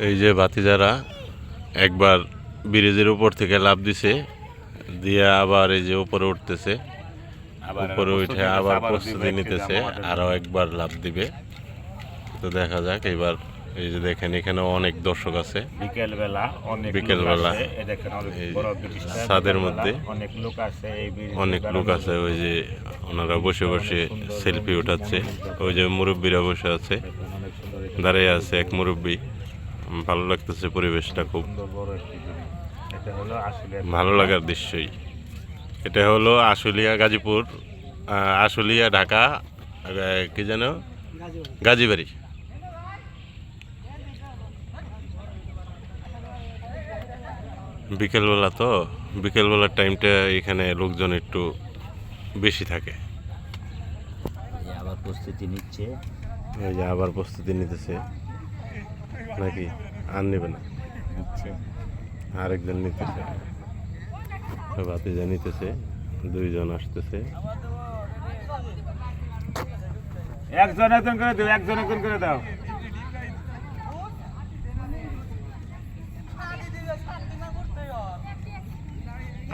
এই যে ভাতিজারা একবার ব্রিজের উপর থেকে লাফ দিছে, দিয়ে আবার এই যে উপরে উঠতেছে, উপরে উঠে আবার প্রস্তুতি নিতেছে, আরো একবার লাফ দিবে। তো দেখা যাক এবার। এই যে দেখেন এখানে অনেক দর্শক আছে, বিকেলবেলা ছাদের মধ্যে অনেক লোক আছে। ওই যে ওনারা বসে বসে সেলফি উঠাচ্ছে। ওই যে মুরব্বীরা বসে আছে, দাঁড়িয়ে আছে এক মুরব্বী। ভালো লাগতেছে পরিবেশটা, খুব ভালো লাগার দৃশ্যই। এটা হলো আশুলিয়া গাজীপুর, আশুলিয়া ঢাকা, কি যেন গাজীবাড়ি। বিকেলবেলা তো, বিকেলবেলার টাইমটা এখানে লোকজন একটু বেশি থাকে। আবার প্রস্তুতি নিচ্ছে, এই যে আবার প্রস্তুতি নিতেছে নাকি আর নেবে না, নিচ্ছে আরেকজন নিতেছে, ভাতিজা নিতেছে, দুইজন আসতেছে। একজন একজন করে দাও, একজন একজন করে দাও।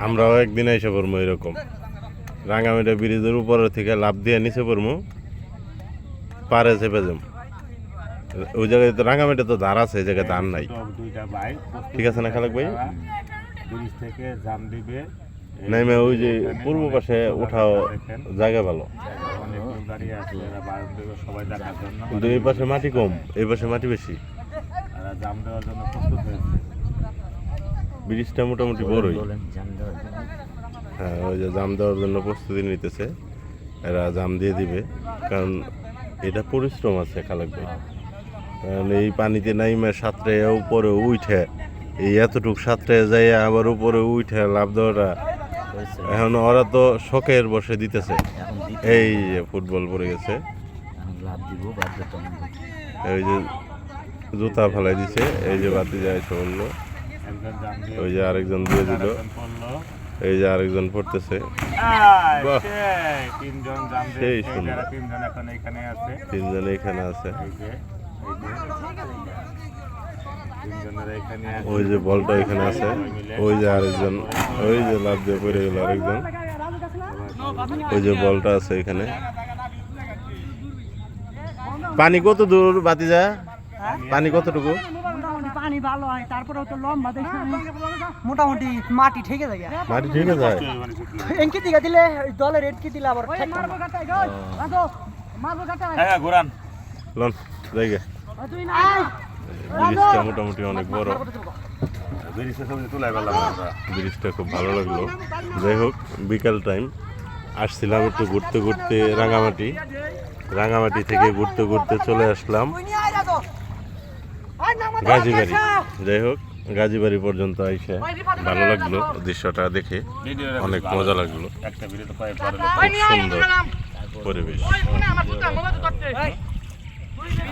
আমরাও একদিন এসে পড়বো এরকম, রাঙ্গামাটি ব্রিজের উপর থেকে লাফ দিয়ে নিচে পড়বো, পারে চেপে যাম। ওই জায়গায় তো রাঙ্গামাটি তো ধার আছে, এই জায়গায় ধার নাই। ঠিক আছে না খালেক ভাই? ব্রিজ থেকে জাম দিবে, নাইমে ওই যে পূর্ব পাশে ওঠাও জায়গা ভালো, অনেক লোক দাঁড়িয়ে আছে, এরা বাইরে থেকে সবাই দেখার জন্য। কিন্তু এই পাশে মাটি কম, এই পাশে মাটি বেশি। এরা জাম দেওয়ার জন্য প্রস্তুত হয়েছে। ব্রিজটা মোটামুটি বড়ই। হ্যাঁ, ওই যে জাম দেওয়ার জন্য প্রস্তুতি নিতেছে, এরা জাম দিয়ে দিবে। কারণ এটা পরিশ্রম আছে খালেক ভাই, কারণ এই পানিতে নাইমে সাঁতরে উপরে উঠে, এই এতটুক সাঁতরে যাই আবার উপরে উঠে লাভ দেওয়াটা, এখন ওরা তো শখের বসে দিতেছে। এই যে ফুটবল পড়ে গেছে, এই যে জুতা ফেলাই দিছে, এই যে বাতি যায় বললো, ওই যে আরেকজন দিয়ে দিল, এই যে আরেকজন পড়তেছে। সেই সুন্দর, তিনজন এখানে আছে। ওই যে বলটা এখানে আছে, ওই যে আরেকজন, ওই যে লাফ দিয়ে পড়ে গেল আরেকজন, ওই যে বলটা আছে এখানে। পানি কত দূর বাতিজা? পানি কতটুকু? পানি ভালো হয়, তারপরে তো লম্বা দেখি মোটামুটি মাটি ঠেকে যায়, মাটি ঠেকে যায়। এনকি দিকে দিলে দলের এনকি দিলে আবার ঘোরান লন জায়গা। ব্রিজটা মোটামুটি অনেক বড়, ব্রিজটা খুব ভালো লাগলো। যাই হোক, বিকাল টাইম আসছিলাম একটু ঘুরতে ঘুরতে রাঙামাটি, রাঙামাটি থেকে ঘুরতে ঘুরতে চলে আসলাম গাজীবাড়ি। যাই হোক, গাজীবাড়ি পর্যন্ত এসে ভালো লাগলো, দৃশ্যটা দেখে অনেক মজা লাগলো, খুব সুন্দর পরিবেশ।